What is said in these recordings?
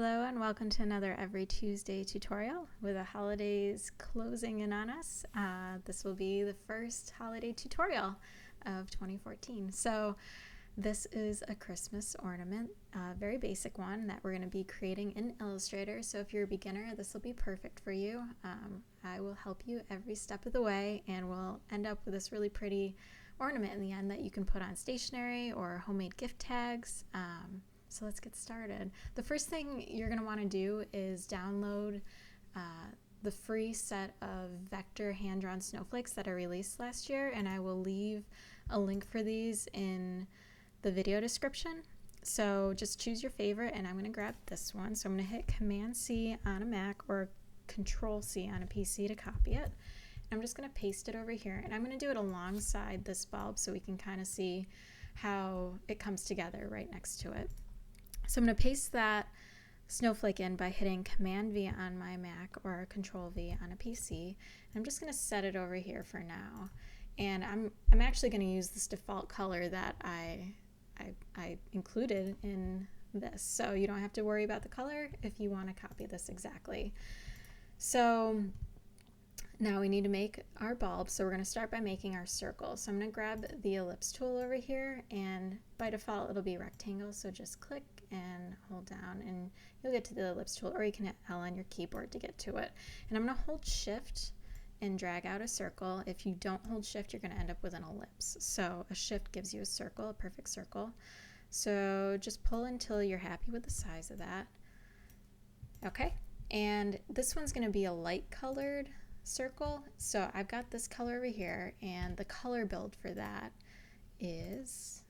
Hello and welcome to another Every Tuesday tutorial. With the holidays closing in on us, this will be the first holiday tutorial of 2014. So this is a Christmas ornament, a very basic one that we're going to be creating in Illustrator. So if you're a beginner, this will be perfect for you. I will help you every step of the way, and we'll end up with this really pretty ornament in the end that you can put on stationery or homemade gift tags. So let's get started. The first thing you're going to want to do is download the free set of vector hand-drawn snowflakes that I released last year, and I will leave a link for these in the video description. So just choose your favorite, and I'm going to grab this one. So I'm going to hit Command-C on a Mac or Control-C on a PC to copy it. I'm just going to paste it over here, and I'm going to do it alongside this bulb so we can kind of see how it comes together right next to it. So I'm going to paste that snowflake in by hitting Command-V on my Mac or Control-V on a PC. I'm just going to set it over here for now. And I'm actually going to use this default color that I included in this. So you don't have to worry about the color if you want to copy this exactly. So now we need to make our bulb, so we're going to start by making our circle. So I'm going to grab the ellipse tool over here, and by default it'll be rectangle, so just click and hold down and you'll get to the ellipse tool, or you can hit L on your keyboard to get to it. And I'm going to hold shift and drag out a circle. If you don't hold shift, you're going to end up with an ellipse. So a shift gives you a circle, a perfect circle. So just pull until you're happy with the size of that. Okay, and this one's going to be a light colored circle. So I've got this color over here, and the color build for that is,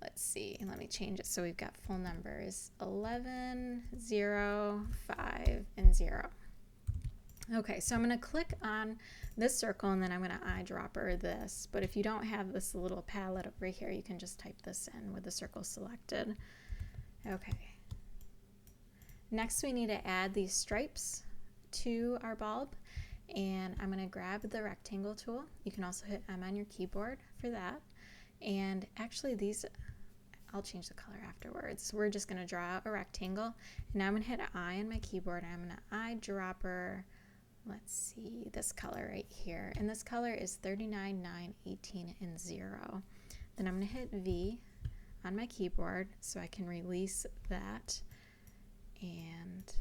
let's see, let me change it so we've got full numbers, 11, 0, 5, and 0. Okay, so I'm going to click on this circle, and then I'm going to eyedropper this. But if you don't have this little palette over here, you can just type this in with the circle selected. Okay. Next, we need to add these stripes to our bulb, and I'm going to grab the rectangle tool. You can also hit M on your keyboard for that. And actually these, I'll change the color afterwards. We're just going to draw out a rectangle, and now I'm going to hit I on my keyboard, and I'm going to eyedropper, let's see, this color right here. And this color is 39, 9, 18, and 0. Then I'm going to hit V on my keyboard so I can release that. And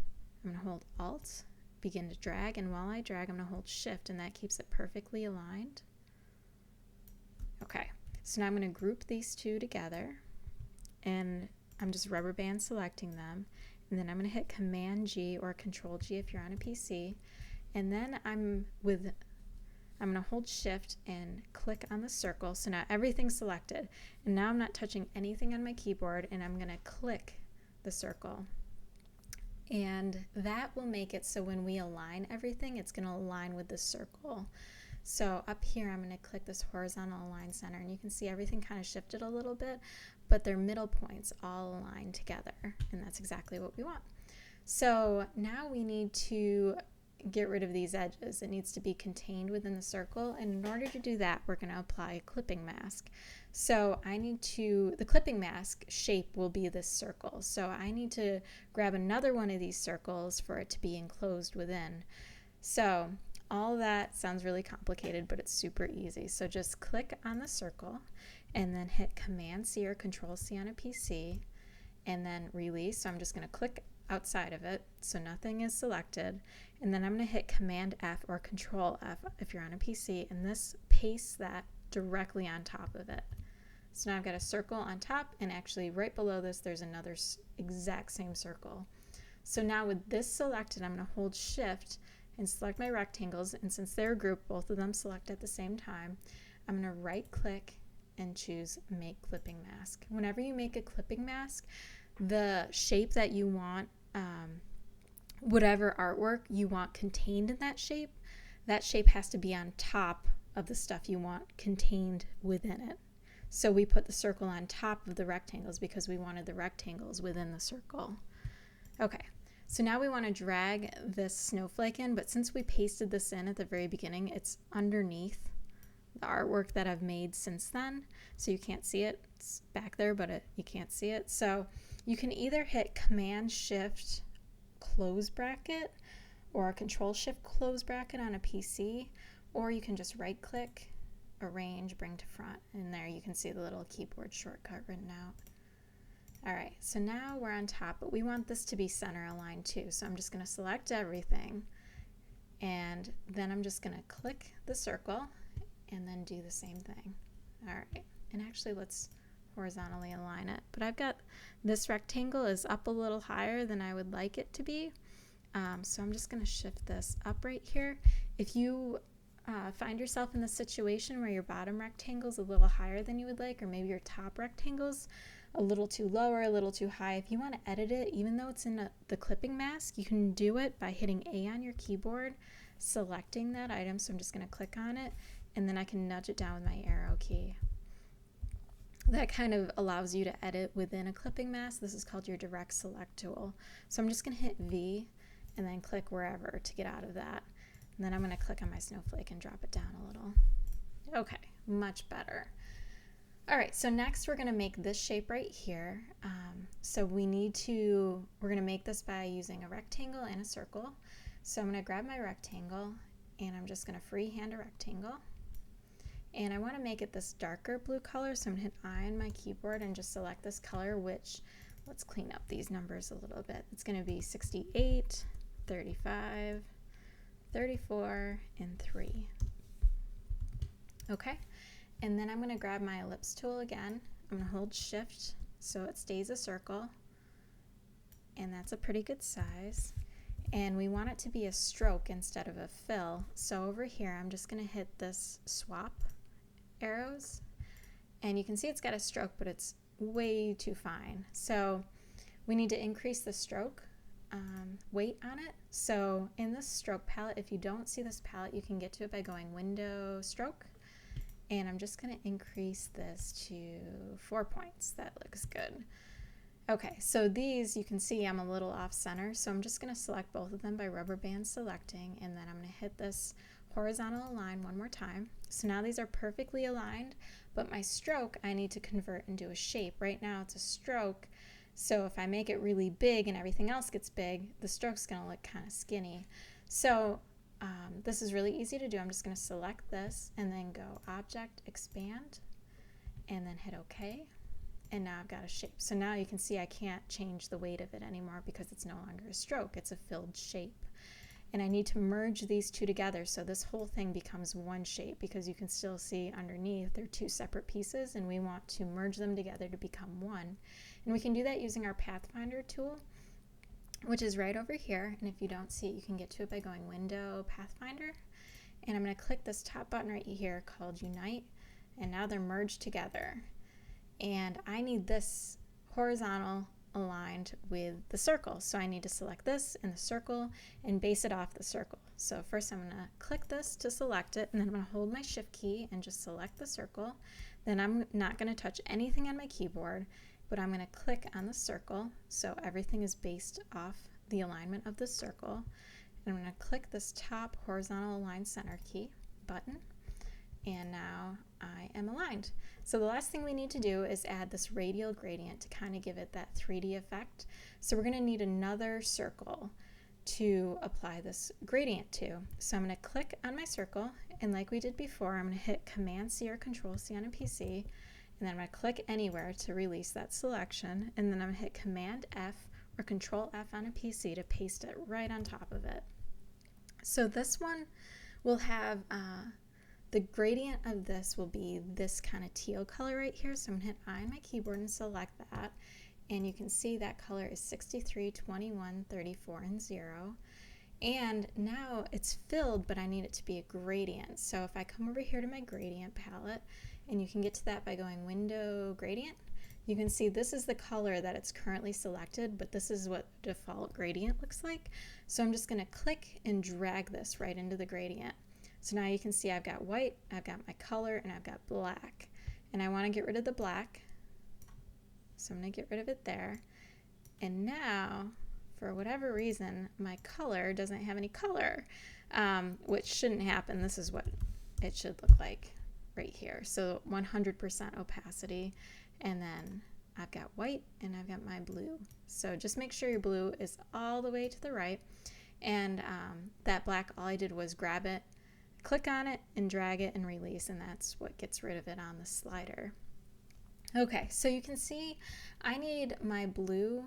I'm going to hold Alt, begin to drag, and while I drag, I'm going to hold Shift, and that keeps it perfectly aligned. Okay, so now I'm going to group these two together, and I'm just rubber band selecting them, and then I'm going to hit Command G or Control G if you're on a PC, and then I'm going to hold Shift and click on the circle. So now everything's selected, and now I'm not touching anything on my keyboard, and I'm going to click the circle. And that will make it so when we align everything, it's going to align with the circle. So up here, I'm going to click this horizontal align center, and you can see everything kind of shifted a little bit, but their middle points all align together, and that's exactly what we want. So now we need to get rid of these edges. It needs to be contained within the circle, and in order to do that, we're going to apply a clipping mask. So the clipping mask shape will be this circle. So I need to grab another one of these circles for it to be enclosed within. So all that sounds really complicated, but it's super easy. So just click on the circle and then hit Command-C or Control-C on a PC and then release. So I'm just going to click outside of it so nothing is selected, and then I'm going to hit Command-F or Control-F if you're on a PC, and this pastes that directly on top of it. So now I've got a circle on top, and actually right below this there's another exact same circle. So now with this selected, I'm going to hold Shift and select my rectangles, and since they're grouped, both of them select at the same time, I'm going to right click and choose Make Clipping Mask. Whenever you make a clipping mask, the shape that you want, whatever artwork you want contained in that shape has to be on top of the stuff you want contained within it. So we put the circle on top of the rectangles because we wanted the rectangles within the circle. Okay, so now we want to drag this snowflake in, but since we pasted this in at the very beginning, it's underneath the artwork that I've made since then, so you can't see it. It's back there, but you can't see it. So You can either hit Command Shift close bracket or Control Shift close bracket on a PC, or you can just right click, arrange, bring to front, and there you can see the little keyboard shortcut written out. Alright, so now we're on top, but we want this to be center aligned too, so I'm just going to select everything, and then I'm just going to click the circle and then do the same thing. Alright, and actually let's horizontally align it, but I've got this rectangle is up a little higher than I would like it to be, so I'm just going to shift this up right here. If you find yourself in the situation where your bottom rectangle is a little higher than you would like, or maybe your top rectangle's a little too low or a little too high, if you want to edit it, even though it's in the clipping mask, you can do it by hitting A on your keyboard, selecting that item. So I'm just going to click on it, and then I can nudge it down with my arrow key. That kind of allows you to edit within a clipping mask. This is called your direct select tool. So I'm just going to hit V and then click wherever to get out of that. And then I'm going to click on my snowflake and drop it down a little. Okay, much better. All right, so next we're going to make this shape right here. So we're going to make this by using a rectangle and a circle. So I'm going to grab my rectangle and I'm just going to freehand a rectangle. And I want to make it this darker blue color, so I'm going to hit I on my keyboard and just select this color, which, let's clean up these numbers a little bit. It's going to be 68, 35, 34, and 3. Okay, and then I'm going to grab my ellipse tool again. I'm going to hold Shift so it stays a circle, and that's a pretty good size. And we want it to be a stroke instead of a fill. So over here, I'm just going to hit this swap arrows, and you can see it's got a stroke, but it's way too fine. So we need to increase the stroke weight on it. So in this stroke palette, if you don't see this palette, you can get to it by going Window, Stroke, and I'm just going to increase this to 4 points. That looks good. Okay, so these, you can see I'm a little off center, so I'm just going to select both of them by rubber band selecting, and then I'm going to hit this horizontal align one more time. So now these are perfectly aligned, but my stroke I need to convert into a shape. Right now it's a stroke, so if I make it really big and everything else gets big, the stroke's going to look kind of skinny. So this is really easy to do. I'm just going to select this and then go Object, Expand, and then hit OK. And now I've got a shape. So now you can see I can't change the weight of it anymore because it's no longer a stroke, it's a filled shape. And I need to merge these two together so this whole thing becomes one shape, because you can still see underneath they're two separate pieces, and we want to merge them together to become one. And we can do that using our Pathfinder tool, which is right over here. And if you don't see it, you can get to it by going Window, Pathfinder. And I'm going to click this top button right here called Unite, and now they're merged together. And I need this horizontal aligned with the circle. So I need to select this in the circle and base it off the circle. So first I'm going to click this to select it, and then I'm going to hold my Shift key and just select the circle. Then I'm not going to touch anything on my keyboard, but I'm going to click on the circle so everything is based off the alignment of the circle. And I'm going to click this top horizontal align center key button, and now I am aligned. So the last thing we need to do is add this radial gradient to kind of give it that 3D effect. So we're going to need another circle to apply this gradient to. So I'm going to click on my circle, and like we did before, I'm going to hit Command C or Control C on a PC, and then I'm going to click anywhere to release that selection, and then I'm going to hit Command F or Control F on a PC to paste it right on top of it. So this one will have the gradient of this will be this kind of teal color right here. So I'm going to hit I on my keyboard and select that. And you can see that color is 63, 21, 34, and 0. And now it's filled, but I need it to be a gradient. So if I come over here to my gradient palette, and you can get to that by going Window, Gradient, you can see this is the color that it's currently selected, but this is what default gradient looks like. So I'm just going to click and drag this right into the gradient. So now you can see I've got white, I've got my color, and I've got black. And I want to get rid of the black, so I'm going to get rid of it there. And now, for whatever reason, my color doesn't have any color, which shouldn't happen. This is what it should look like right here. So 100% opacity, and then I've got white, and I've got my blue. So just make sure your blue is all the way to the right. And that black, all I did was grab it, click on it, and drag it and release, and that's what gets rid of it on the slider. Okay, so you can see I need my blue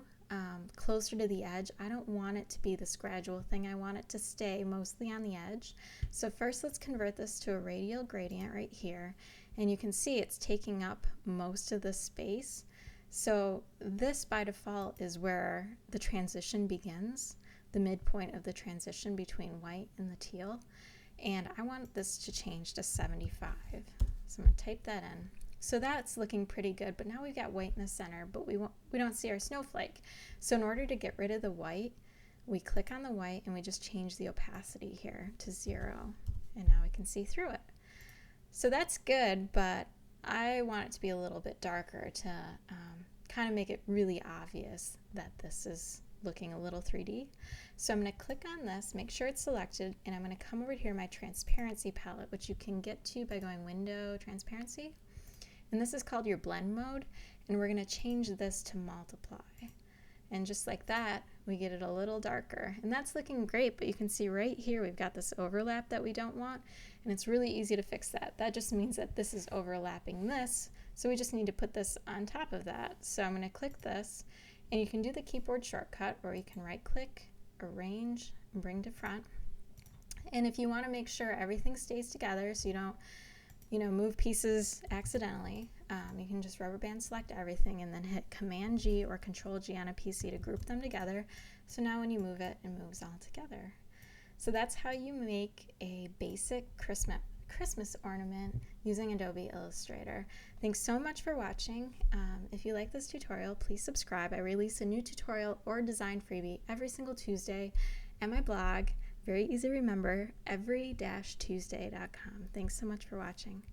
closer to the edge. I don't want it to be this gradual thing. I want it to stay mostly on the edge. So first let's convert this to a radial gradient right here. And you can see it's taking up most of the space. So this by default is where the transition begins, the midpoint of the transition between white and the teal. And I want this to change to 75. So I'm going to type that in. So that's looking pretty good, but now we've got white in the center, but we don't see our snowflake. So in order to get rid of the white, we click on the white and we just change the opacity here to 0. And now we can see through it. So that's good, but I want it to be a little bit darker to kind of make it really obvious that this is looking a little 3D. So I'm going to click on this, make sure it's selected, and I'm going to come over here to my transparency palette, which you can get to by going Window, Transparency. And this is called your blend mode, and we're going to change this to multiply. And just like that, we get it a little darker. And that's looking great, but you can see right here we've got this overlap that we don't want, and it's really easy to fix that. That just means that this is overlapping this, so we just need to put this on top of that. So I'm going to click this, and you can do the keyboard shortcut, or you can right-click, arrange, and bring to front. And if you want to make sure everything stays together so you don't move pieces accidentally, you can just rubber band select everything and then hit Command G or Control G on a PC to group them together. So now when you move it, it moves all together. So that's how you make a basic Christmas ornament using Adobe Illustrator. Thanks so much for watching. If you like this tutorial, please subscribe. I release a new tutorial or design freebie every single Tuesday at my blog. Very easy to remember, every-tuesday.com. Thanks so much for watching.